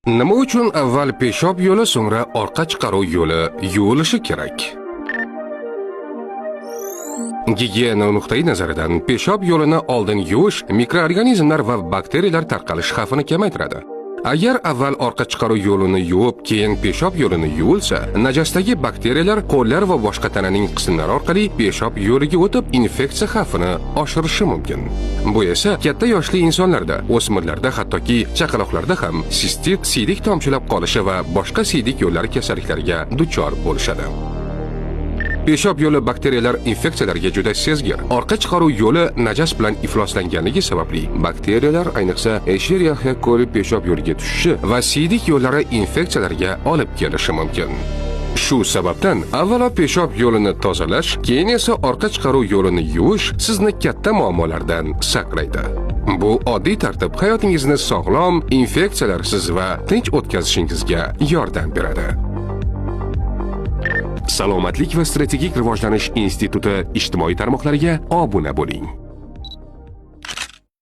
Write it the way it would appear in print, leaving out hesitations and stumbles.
Nima uchun avval peshob yo'li, so'ngra orqa chiqaruv yo'li yuvilishi kerak? Gigiyena nuqtai nazaridan peshob yo'lini oldin yuvish mikroorganizmlar va bakteriyalar tarqalish xavfini kamaytiradi. Agar avval orqa chiqaruv yo'lini yuvib, keyin peshob yo'lini yuvilsa, najosdagi bakteriyalar qo'llar va boshqa tananing qismlari orqali peshob yo'liga o'tib, infeksiya xavfini oshirishi mumkin. Bu esa katta yoshli insonlarda, o'smirlarda, hattoki chaqaloqlarda ham sistit, siydik tomchilab qolishi va boshqa siydik yo'llari kasalliklariga duchor bo'lishadi. Peshob yo'li bakteriyalar infeksiyalarga juda sezgir. Orqa chiqaruv yo'li najas bilan ifloslanganligi sababli bakteriyalar, ayniqsa Escherichia coli peshob yo'liga tushishi va siydik yo'llari infeksiyalarga olib kelishi mumkin. Shu sababdan avvalo peshob yo'lini tozalash, keyin esa orqa chiqaruv yo'lini yuvish sizni katta muammolardan saqlaydi. Bu oddiy tartib hayotingizni sog'lom, infeksiyalarsiz va tinch o'tkazishingizga yordam beradi. Salomatlik va strategik rivojlanish instituti ijtimoiy tarmoqlariga obuna bo'ling.